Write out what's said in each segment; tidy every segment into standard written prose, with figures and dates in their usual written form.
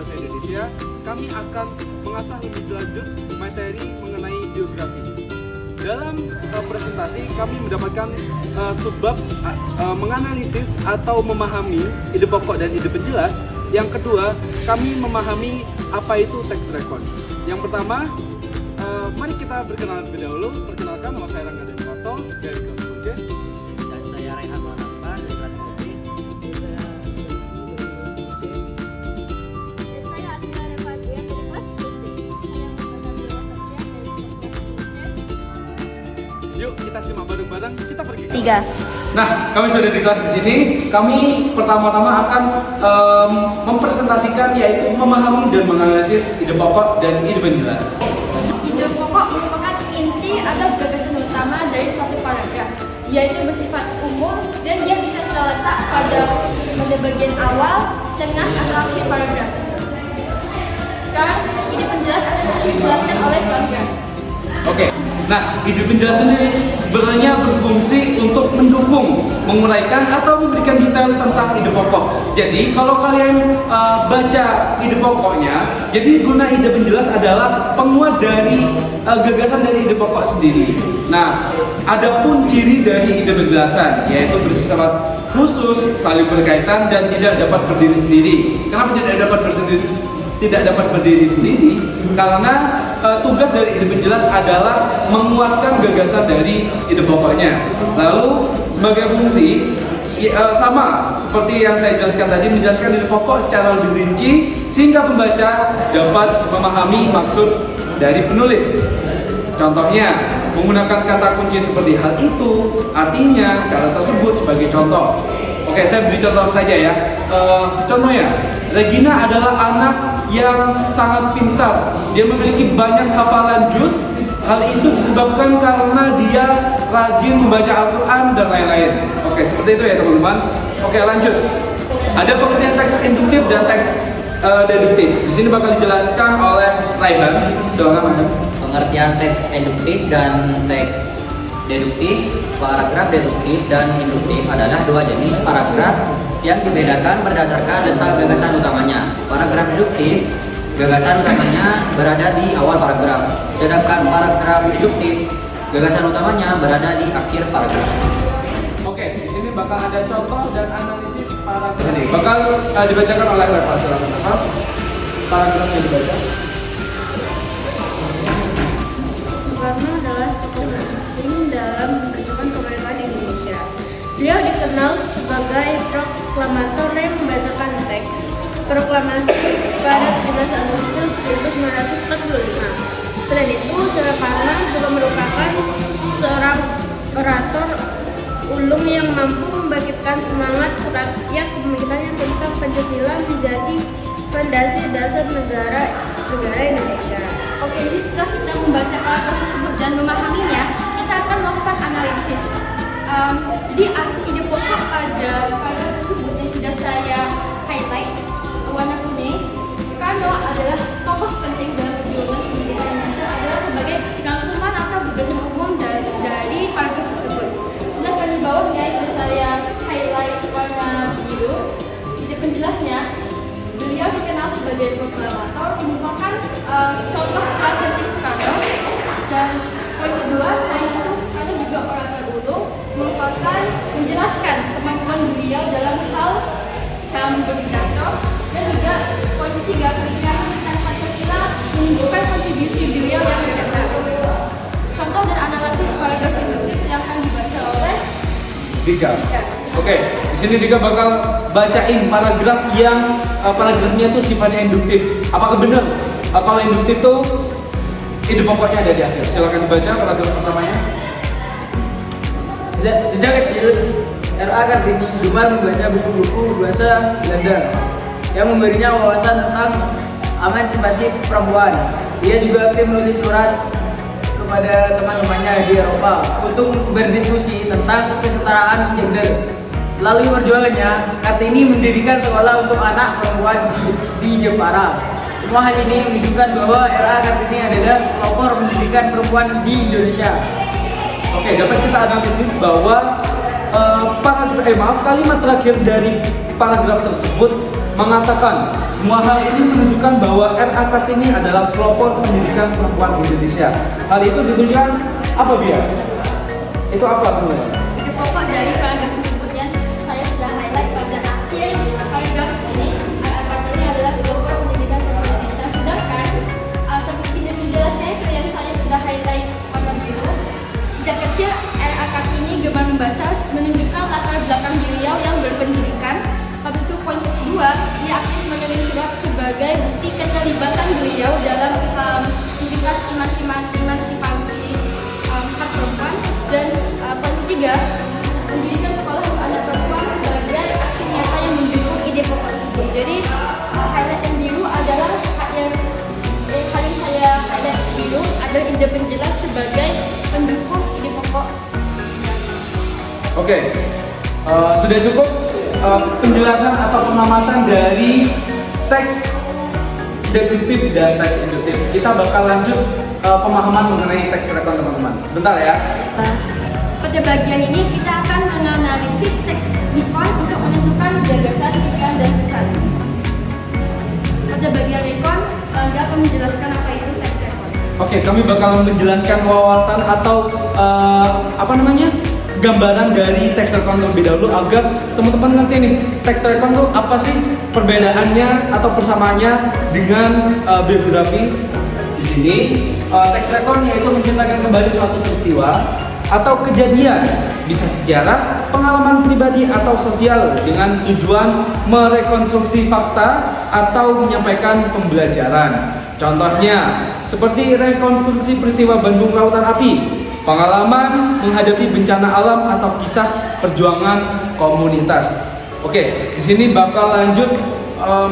Bahasa Indonesia, kami akan mengasah lebih lanjut materi mengenai biografi. Dalam presentasi kami mendapatkan subbab menganalisis atau memahami ide pokok dan ide penjelas. Yang kedua, kami memahami apa itu teks rekon. Yang pertama, mari kita berkenalan terlebih dahulu. Perkenalkan, nama saya Rangga Denwato dari kelas 10C. Dan saya Rehan Manapa dari kelas 10C. Yuk kita simak bareng-bareng, kita pergi. 3. Nah, kami sudah di kelas di sini. Kami pertama-tama akan mempresentasikan yaitu memahami dan menganalisis ide pokok dan ide penjelas. Ide pokok merupakan inti atau gagasan utama dari suatu paragraf, yaitu bersifat umum dan dia bisa terletak pada bagian awal, tengah, atau akhir paragraf. Sekarang, ide penjelas akan dijelaskan oleh paragraf. Oke. Nah, ide penjelas sendiri sebenarnya berfungsi untuk mendukung, menguraikan atau memberikan detail tentang ide pokok. Jadi, kalau kalian baca ide pokoknya, jadi guna ide penjelas adalah penguat dari gagasan dari ide pokok sendiri. Nah, adapun ciri dari ide penjelasan yaitu bersifat khusus, saling berkaitan dan tidak dapat berdiri sendiri. Kenapa tidak dapat berdiri sendiri? Karena tugas dari ide penjelas adalah menguatkan gagasan dari ide pokoknya. Lalu sebagai fungsi sama seperti yang saya jelaskan tadi, menjelaskan ide pokok secara lebih rinci sehingga pembaca dapat memahami maksud dari penulis. Contohnya, menggunakan kata kunci seperti hal itu, artinya, cara tersebut sebagai contoh. Oke, saya beri contoh saja ya. Contohnya, Regina adalah anak yang sangat pintar. Dia memiliki banyak hafalan juz. Hal itu disebabkan karena dia rajin membaca Al-Quran dan lain-lain. Oke, seperti itu ya teman-teman. Oke, lanjut. Ada pengertian teks induktif dan teks deduktif. Di sini bakal dijelaskan oleh Raihan. Pengertian teks induktif dan teks deduktif. Paragraf deduktif dan induktif adalah dua jenis paragraf yang dibedakan berdasarkan letak gagasan utamanya. Paragraf deduktif, gagasan utamanya berada di awal paragraf, sedangkan paragraf induktif, gagasan utamanya berada di akhir paragraf. Oke, di sini bakal ada contoh dan analisis paragraf. Ini bakal dibacakan oleh Reva. Silakan Reva. Paragraf yang dibaca. Soekarno adalah tokoh penting dalam pembentukan pemerintahan Indonesia. Beliau dikenal sebagai proklamator yang membacakan teks proklamasi pada 17 Agustus 1945. Selain itu, Soekarno juga merupakan seorang orator ulung yang mampu membangkitkan semangat rakyat. Pemikirannya tentang Pancasila menjadi fondasi dasar negara Indonesia. Oke, jadi setelah kita membaca paragraf tersebut dan memahaminya, kita akan melakukan analisis. Jadi ide pokok pada paragraf tersebut yang sudah saya highlight warna kuning. Soekarno adalah tokoh penting dalam perjuangan kemerdekaan Indonesia, adalah sebagai rangkuman atau gagasan umum dari paragraf tersebut. Sedangkan di bawahnya yang sudah saya highlight warna biru, ide penjelasnya, beliau dikenal sebagai proklamator, merupakan contoh hal penting Soekarno. Dan poin kedua, selain itu Soekarno juga orator ulung, merupakan menjelaskan kemampuan beliau dalam hal berpidato. Dan juga poin ketiga, pemikiran tentang Pancasila menimbulkan kontribusi beliau yang mencetak. Contoh dan analisis paragraf induktif yang akan dibaca oleh Dika. Oke, di sini Dika bakal bacain paragraf yang paragrafnya tuh sifatnya induktif. Apakah benar? Kalau induktif tuh ide pokoknya ada di akhir. Silakan dibaca paragraf pertamanya. Sejak kecil, R.A. Kartini gemar membaca buku-buku bahasa Belanda yang memberinya wawasan tentang emansipasi perempuan. Ia juga aktif menulis surat kepada teman-temannya di Eropa untuk berdiskusi tentang kesetaraan gender. Melalui perjuangannya, Kartini mendirikan sekolah untuk anak perempuan di Jepara. Semua hal ini menunjukkan bahwa R.A. Kartini adalah pelopor pendidikan perempuan di Indonesia. Oke, dapat kita analisis bahwa kalimat terakhir dari paragraf tersebut mengatakan semua hal ini menunjukkan bahwa RA Kartini adalah pelopor pendidikan perempuan Indonesia. Hal itu ditunjukkan apa dia? Itu apa sebenarnya? Ide pokok dari paragraf tersebut yang saya sudah highlight pada akhir paragraf sini. RA Kartini adalah pelopor pendidikan perempuan Indonesia. Sedangkan seperti yang menjelaskan itu yang saya sudah highlight warna biru. Sejak kecil RA Kartini gemar membaca, menunjukkan latar belakang beliau yang berpendidikan. Habis itu poin kedua, dia aktif menulis surat sebagai bukti keterlibatan beliau dalam aktivitas emansipasi hak perempuan. Dan poin ketiga, mendirikan sekolah untuk anak perempuan sebagai aksi nyata yang mendukung ide pokok tersebut. Jadi highlight yang biru adalah yang paling saya highlight biru adalah ide penjelas sebagai pendukung ide pokok. Oke, sudah cukup penjelasan atau pengamatan dari teks deduktif dan teks induktif. Kita bakal lanjut pemahaman mengenai teks rekon teman-teman. Sebentar ya. Pada bagian ini kita akan menganalisis teks rekon untuk menentukan gagasan, pikiran, dan pesan. Pada bagian rekon, Rangga akan menjelaskan apa itu teks rekon. Oke, kami bakal menjelaskan wawasan atau gambaran dari teks rekon terlebih dahulu agar teman-teman ngerti nih teks rekon tuh apa sih perbedaannya atau persamaannya dengan biografi. Di sini teks rekon yaitu menceritakan kembali suatu peristiwa atau kejadian, bisa sejarah, pengalaman pribadi atau sosial dengan tujuan merekonstruksi fakta atau menyampaikan pembelajaran. Contohnya seperti rekonstruksi peristiwa Bandung Lautan Api, pengalaman menghadapi bencana alam atau kisah perjuangan komunitas. Oke, di sini bakal lanjut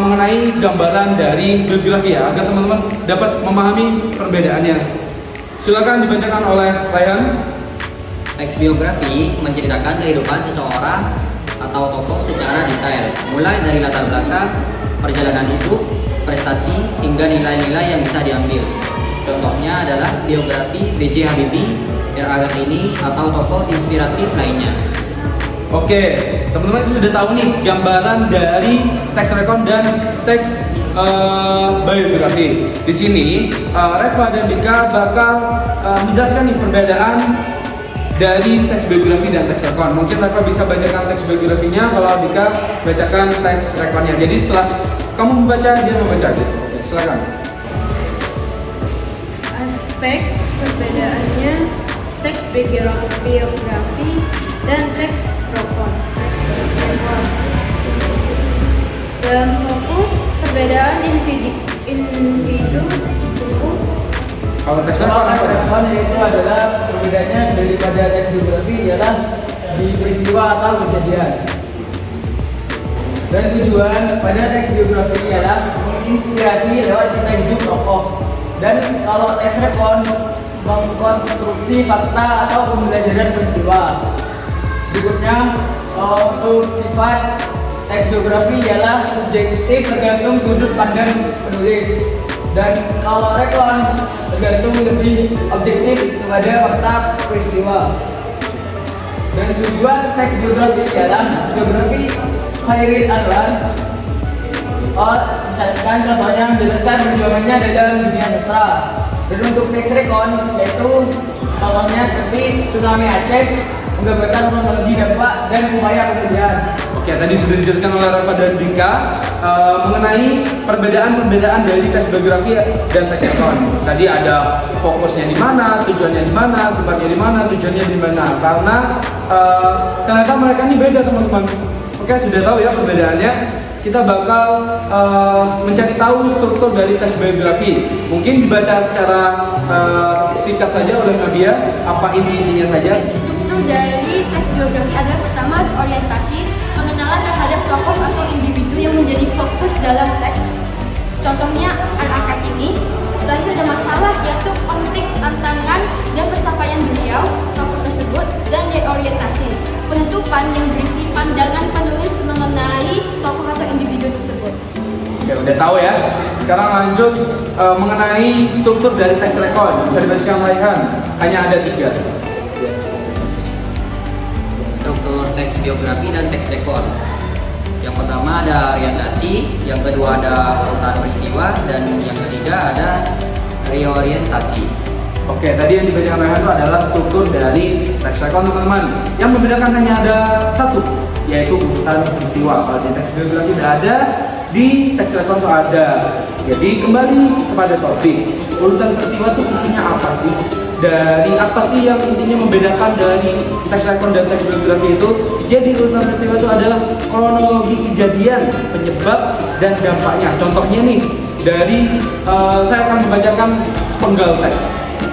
mengenai gambaran dari biografi ya, agar teman-teman dapat memahami perbedaannya. Silakan dibacakan oleh Rayhan. Teks biografi menceritakan kehidupan seseorang atau tokoh secara detail, mulai dari latar belakang, perjalanan hidup, prestasi, hingga nilai-nilai yang bisa diambil. Contohnya adalah biografi B.J. Habibie, RA Kartini, atau tokoh inspiratif lainnya. Oke, teman-teman sudah tahu nih gambaran dari teks rekon dan teks biografi. Di sini Reva dan Dika bakal menjelaskan nih perbedaan dari teks biografi dan teks rekon. Mungkin Reva bisa bacakan teks biografinya, kalau Dika bacakan teks rekonnya. Jadi setelah kamu membaca, dia membaca gitu. Oke, silakan. Aspek perbedaannya teks biografi dan teks rekon. Dalam fokus perbedaan individu buku. Kalau teks rekon Teks apa? rekon itu adalah perbedaannya daripada teks biografi ialah di peristiwa atau kejadian. Dan tujuan pada teks biografi ialah menginspirasi lewat kisah hidup tokoh. Dan kalau teks rekon mengkonstruksi fakta atau pembelajaran peristiwa. Berikutnya, untuk sifat teks biografi ialah subjektif tergantung sudut pandang penulis. Dan kalau rekon tergantung lebih objektif kepada fakta peristiwa. Dan tujuan teks biografi ialah biografi Khairil Anwar. Misalkan contohnya menjelaskan perjuangannya dalam dunia sastra. Dan untuk teks rekon yaitu contohnya seperti tsunami Aceh, menggambarkan kronologi dampak dan upaya pekerjaan. Oke, tadi sudah dijelaskan oleh Reva dan Dika mengenai perbedaan-perbedaan dari teks biografi dan teks rekon. Tadi ada fokusnya di mana, tujuannya di mana, sifatnya di mana, tujuannya di mana. Karena ternyata mereka ini beda, teman-teman. Oke, sudah tahu ya perbedaannya. Kita bakal mencari tahu struktur dari teks biografi. Mungkin dibaca secara singkat saja oleh Nadia, apa intinya saja. Struktur dari teks biografi adalah pertama orientasi, pengenalan terhadap tokoh atau individu yang menjadi fokus dalam teks. Contohnya RA Kartini. Setelah itu ada masalah, yaitu konflik, tantangan, dan pencapaian beliau, tokoh tersebut, dan reorientasi, penutupan yang berisi pandangan penulis mengenai tokoh atau individu tersebut. Oke, udah tahu ya. Sekarang lanjut mengenai struktur dari teks rekon. Bisa dibacakan Raihan. Hanya ada 3. Struktur teks biografi dan teks rekon. Yang pertama ada orientasi, yang kedua ada urutan peristiwa, dan yang ketiga ada reorientasi. Oke, tadi yang dibacakan Rehan itu adalah struktur dari teks rekon teman-teman. Yang membedakan hanya ada satu, yaitu urutan peristiwa. Kalau di teks biografi tidak ada, di teks rekon itu ada. Jadi kembali kepada topik, urutan peristiwa itu isinya apa sih? Dari apa sih yang intinya membedakan dari teks rekon dan teks biografi itu? Jadi urutan peristiwa itu adalah kronologi kejadian, penyebab, dan dampaknya. Contohnya nih, dari saya akan membacakan sepenggal teks.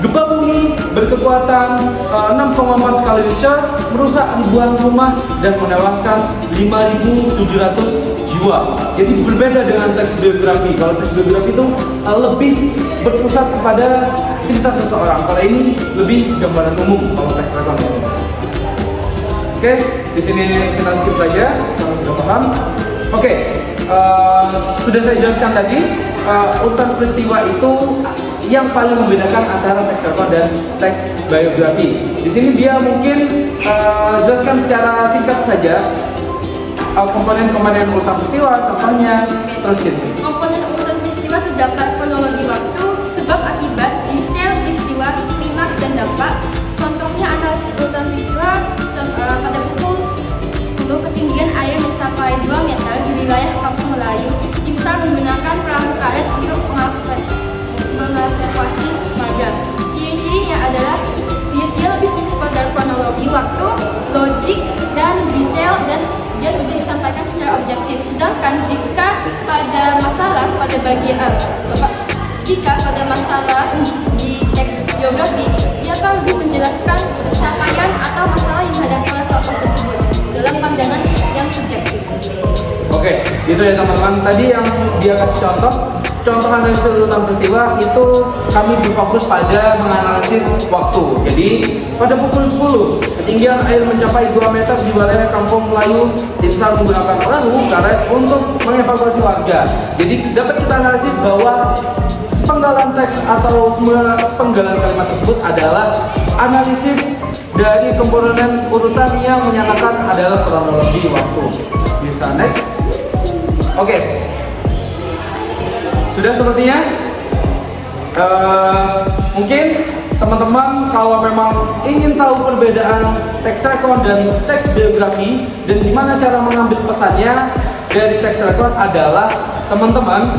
Gempa bumi berkekuatan 6,4 skala Richter merusak ribuan rumah dan menewaskan 5.700 jiwa. Jadi berbeda dengan teks biografi. Kalau teks biografi itu lebih berpusat kepada cerita seseorang. Kalau ini lebih gambaran umum kalau teks rekon. Oke, di sini kita skip saja kalau sudah paham. Oke, sudah saya jelaskan tadi urutan peristiwa itu yang paling membedakan antara teks rekon dan teks biografi. Di sini dia mungkin jelaskan secara singkat saja komponen-komponen urutan peristiwa, contohnya. Terus gitu. Komponen urutan peristiwa terdapat kronologi waktu, sebab akibat, detail peristiwa, klimaks dan dampak. Contohnya analisis urutan peristiwa pada pukul 10 ketinggian air mencapai 2 meter di wilayah Kampung Melayu. Tim SAR menggunakan perahu karet untuk mengevakuasi warga. Ciri-cirinya adalah dia lebih fokus pada kronologi waktu, logik, dan detail, dan dia juga disampaikan secara objektif. Sedangkan jika pada masalah di teks biografi, dia akan lebih menjelaskan pencapaian atau masalah yang dihadapi oleh tokoh tersebut dalam pandangan yang subjektif. Oke, itu ya teman-teman. Tadi yang dia kasih contoh analisis urutan peristiwa itu kami berfokus pada menganalisis waktu. Jadi pada pukul 10 ketinggian air mencapai 2 meter di wilayah Kampung Melayu, tim SAR menggunakan perahu karet untuk mengevakuasi warga. Jadi dapat kita analisis bahwa sepenggalan teks atau sepenggalan kalimat tersebut adalah analisis dari komponen urutan yang menyatakan adalah kronologi waktu. Bisa next. Oke. Sudah sepertinya. Mungkin teman-teman kalau memang ingin tahu perbedaan teks rekon dan teks biografi dan gimana cara mengambil pesannya dari teks rekon adalah teman-teman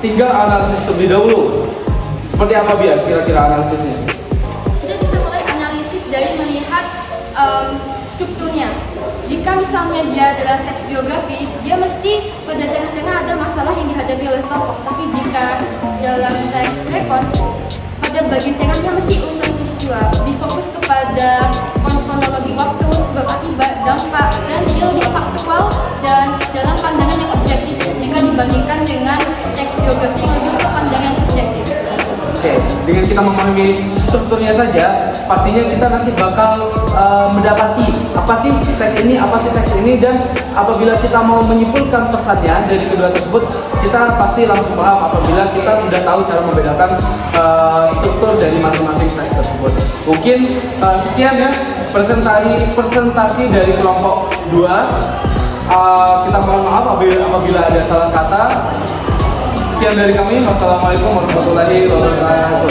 tinggal analisis terlebih dahulu. Seperti apa biar kira-kira analisisnya? Kita bisa mulai analisis dari melihat strukturnya. Jika misalnya dia adalah teks biografi, dia mesti pada tengah-tengah ada masalah yang dihadapi oleh tokoh. Tapi jika dalam teks rekon, pada bagian tengahnya mesti urutan peristiwa, difokus kepada kronologi waktu, sebab akibat, dampak, dan dia lebih faktual dan dalam pandangan yang objektif jika dibandingkan dengan teks biografi yang lebih ke pandangan subjektif. Oke, dengan kita memahami strukturnya saja, pastinya kita nanti bakal mendapati apa sih teks ini, dan apabila kita mau menyimpulkan pesannya dari kedua tersebut, kita pasti langsung paham apabila kita sudah tahu cara membedakan struktur dari masing-masing teks tersebut. Mungkin sekian ya presentasi dari kelompok 2. Kita mohon maaf apabila ada salah kata. Sekian dari kami. Wassalamualaikum warahmatullahi wabarakatuh.